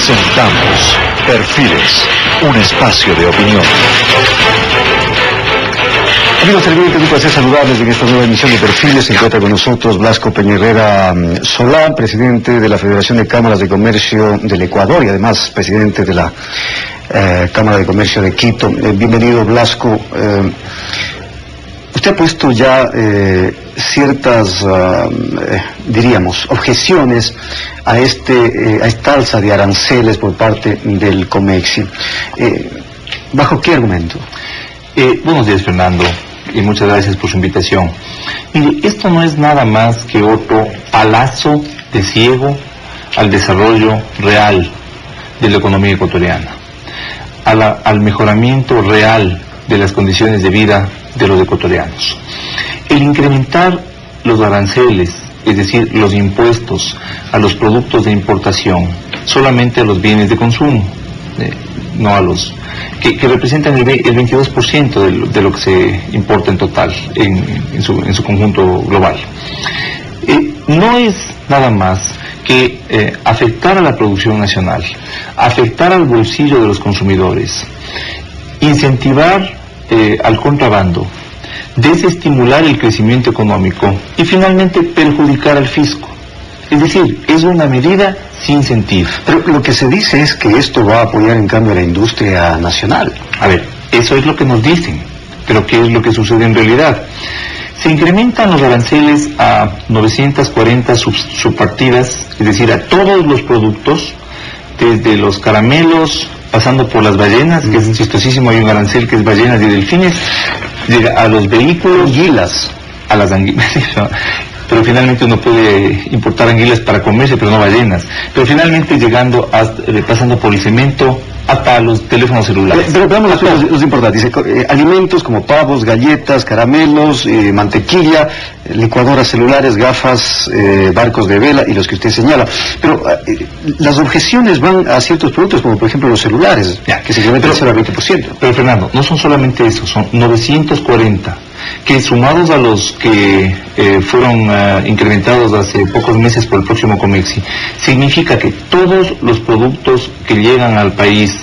Presentamos Perfiles, un espacio de opinión. Amigos televidentes, un placer saludarles en esta nueva emisión de Perfiles. Se encuentra con nosotros Blasco Peña Solá, presidente de la Federación de Cámaras de Comercio del Ecuador y además presidente de la Cámara de Comercio de Quito. Bienvenido, Blasco. Usted ha puesto ya ciertas, diríamos, objeciones a esta alza de aranceles por parte del COMEXI. ¿Bajo qué argumento? Buenos días, Fernando, y muchas gracias por su invitación. Mire, esto no es nada más que otro palazo de ciego al desarrollo real de la economía ecuatoriana, al mejoramiento real de las condiciones de vida de los ecuatorianos. El incrementar los aranceles, es decir, los impuestos a los productos de importación, solamente a los bienes de consumo, no a los que representan el 22% de lo que se importa en total, en su conjunto global. No es nada más que afectar a la producción nacional, afectar al bolsillo de los consumidores, incentivar al contrabando, desestimular el crecimiento económico y finalmente perjudicar al fisco. Es decir, es una medida sin sentido. Pero lo que se dice es que esto va a apoyar en cambio a la industria nacional. A ver, eso es lo que nos dicen, pero ¿qué es lo que sucede en realidad? Se incrementan los aranceles a 940 subpartidas, es decir, a todos los productos, desde los caramelos, pasando por las ballenas, que es chistosísimo, hay un arancel que es ballenas y delfines, llega a los vehículos, anguilas, a las anguilas, pero finalmente uno puede importar anguilas para comerse, pero no ballenas, pero finalmente llegando pasando por el cemento, hasta los teléfonos celulares. Pero veamos los importantes. Dice, alimentos como pavos, galletas, caramelos, mantequilla, licuadoras celulares, gafas, barcos de vela y los que usted señala. Pero las objeciones van a ciertos productos, como por ejemplo los celulares, que se incrementan al 20%. Pero Fernando, no son solamente eso, son 940, que sumados a los que fueron incrementados hace pocos meses por el próximo COMEXI, significa que todos los productos que llegan al país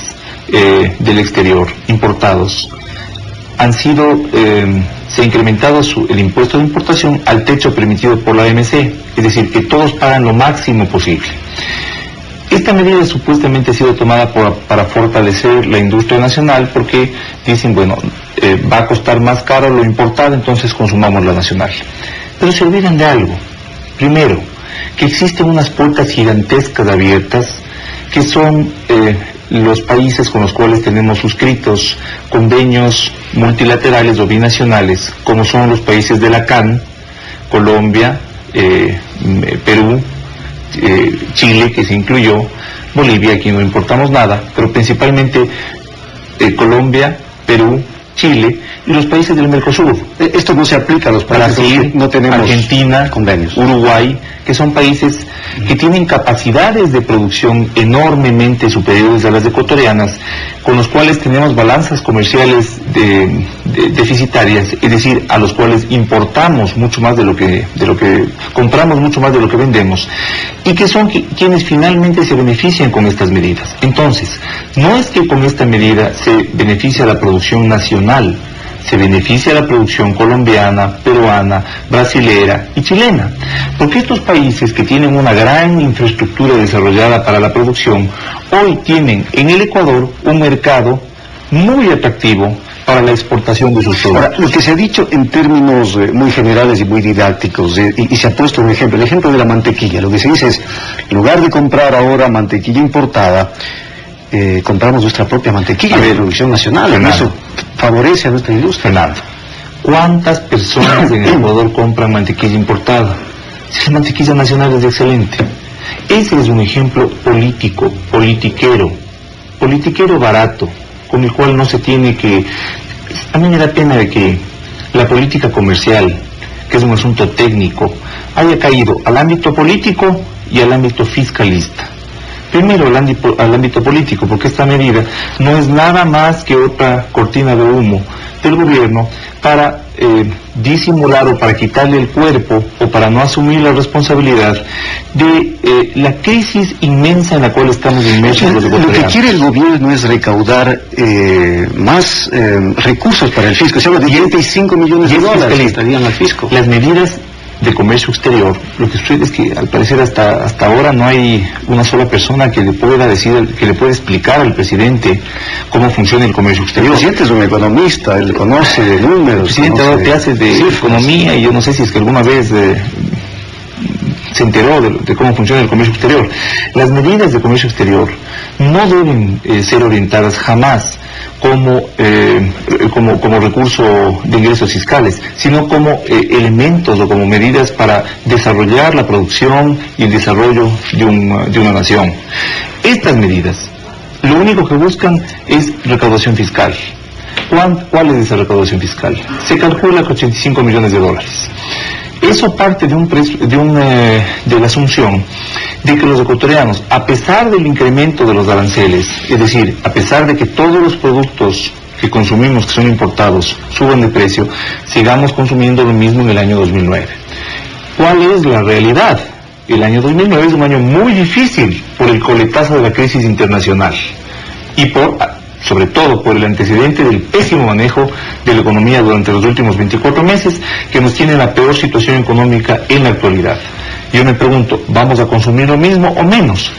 del exterior, importados, se ha incrementado el impuesto de importación al techo permitido por la OMC, es decir, que todos pagan lo máximo posible. Esta medida supuestamente ha sido tomada para fortalecer la industria nacional porque dicen, bueno, va a costar más caro lo importado, entonces consumamos la nacional. Pero se olvidan de algo. Primero, que existen unas puertas gigantescas abiertas que son los países con los cuales tenemos suscritos convenios multilaterales o binacionales, como son los países de la CAN, Colombia, Perú, Chile, que se incluyó, Bolivia, aquí no importamos nada, pero principalmente Colombia, Perú, Chile y los países del Mercosur. Esto no se aplica a los países. Brasil, no tenemos Argentina, convenios. Uruguay, que son países que tienen capacidades de producción enormemente superiores a las ecuatorianas, con los cuales tenemos balanzas comerciales deficitarias, es decir, a los cuales importamos mucho más de lo que compramos, mucho más de lo que vendemos, y que son quienes finalmente se benefician con estas medidas. Entonces, no es que con esta medida se beneficia la producción nacional, se beneficia la producción colombiana, peruana, brasilera y chilena, porque estos países que tienen una gran infraestructura desarrollada para la producción, hoy tienen en el Ecuador un mercado muy atractivo para la exportación de sus productos. Ahora, lo que se ha dicho en términos muy generales y muy didácticos, y se ha puesto un ejemplo, el ejemplo de la mantequilla, lo que se dice es, en lugar de comprar ahora mantequilla importada, compramos nuestra propia mantequilla de producción nacional, y eso favorece a nuestra industria. Fernando, ¿cuántas personas en el Ecuador compran mantequilla importada? Si la mantequilla nacional es excelente. Ese es un ejemplo político, politiquero barato, con el cual no se tiene que... A mí me da pena de que la política comercial, que es un asunto técnico, haya caído al ámbito político y al ámbito fiscalista. Primero al ámbito político, porque esta medida no es nada más que otra cortina de humo del gobierno para disimular o para quitarle el cuerpo o para no asumir la responsabilidad de la crisis inmensa en la cual estamos inmersos los ecuatorianos. Lo que quiere el gobierno es recaudar más recursos para el fisco. Se habla de 35 millones de dólares que estarían al fisco. Las medidas de comercio exterior, lo que sucede es que al parecer hasta ahora no hay una sola persona que le pueda decir, que le pueda explicar al presidente cómo funciona el comercio exterior. El presidente es un economista, él conoce de números. El presidente ahora te hace de economía y yo no sé si es que alguna vez se enteró de cómo funciona el comercio exterior. Las medidas de comercio exterior no deben ser orientadas jamás como recurso de ingresos fiscales, sino como elementos o como medidas para desarrollar la producción y el desarrollo de una nación. Estas medidas lo único que buscan es recaudación fiscal. ¿Cuál es esa recaudación fiscal? Se calcula que 85 millones de dólares. Eso parte de la asunción de que los ecuatorianos, a pesar del incremento de los aranceles, es decir, a pesar de que todos los productos que consumimos, que son importados, suban de precio, sigamos consumiendo lo mismo en el año 2009. ¿Cuál es la realidad? El año 2009 es un año muy difícil por el coletazo de la crisis internacional y sobre todo por el antecedente del pésimo manejo de la economía durante los últimos 24 meses, que nos tiene en la peor situación económica en la actualidad. Yo me pregunto, ¿vamos a consumir lo mismo o menos?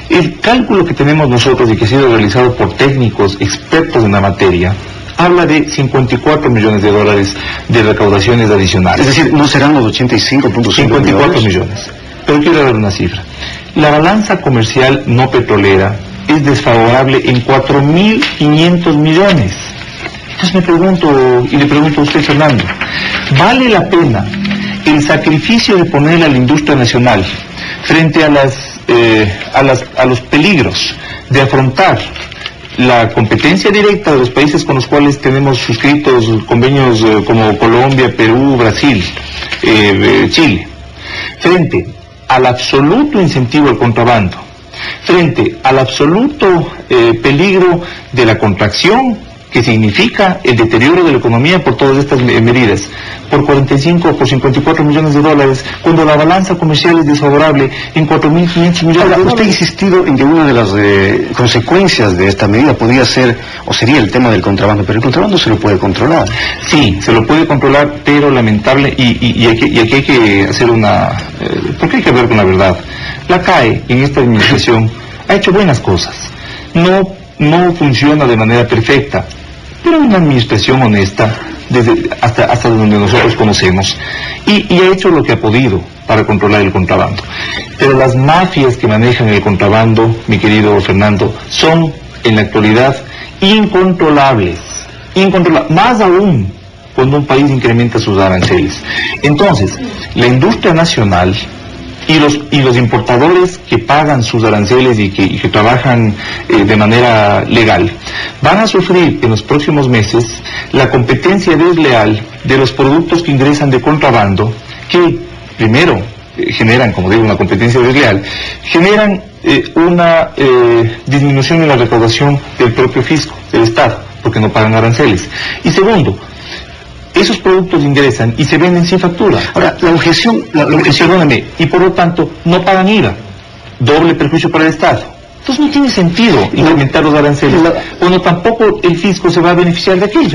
El cálculo que tenemos nosotros y que ha sido realizado por técnicos expertos en la materia habla de 54 millones de dólares de recaudaciones adicionales. Es decir, no serán los 85.5 54 millones. Pero quiero dar una cifra. La balanza comercial no petrolera es desfavorable en 4.500 millones. Entonces me pregunto, y le pregunto a usted, Fernando, ¿vale la pena el sacrificio de poner a la industria nacional frente a los peligros de afrontar la competencia directa de los países con los cuales tenemos suscritos convenios como Colombia, Perú, Brasil, Chile, frente al absoluto incentivo al contrabando, frente al absoluto peligro de la contracción que significa el deterioro de la economía por todas estas medidas, por 54 millones de dólares, cuando la balanza comercial es desfavorable en 4.500 millones de dólares? Usted ha insistido en que una de las consecuencias de esta medida podría ser, o sería el tema del contrabando, pero el contrabando se lo puede controlar. Sí, se lo puede controlar, pero lamentable, y aquí hay que hacer porque hay que hablar con la verdad. La CAE, en esta administración, ha hecho buenas cosas. No funciona de manera perfecta, pero una administración honesta, hasta donde nosotros conocemos, y ha hecho lo que ha podido para controlar el contrabando. Pero las mafias que manejan el contrabando, mi querido Fernando, son en la actualidad incontrolables, más aún cuando un país incrementa sus aranceles. Entonces, la industria nacional y los importadores que pagan sus aranceles y que trabajan de manera legal van a sufrir en los próximos meses la competencia desleal de los productos que ingresan de contrabando, que primero generan, como digo, una competencia desleal, generan una disminución en la recaudación del propio fisco, del Estado, porque no pagan aranceles. Y segundo, esos productos ingresan y se venden sin factura. Ahora, la objeción, perdóname, y por lo tanto no pagan IVA, doble perjuicio para el Estado. Entonces no tiene sentido incrementar los aranceles, cuando tampoco el fisco se va a beneficiar de aquello.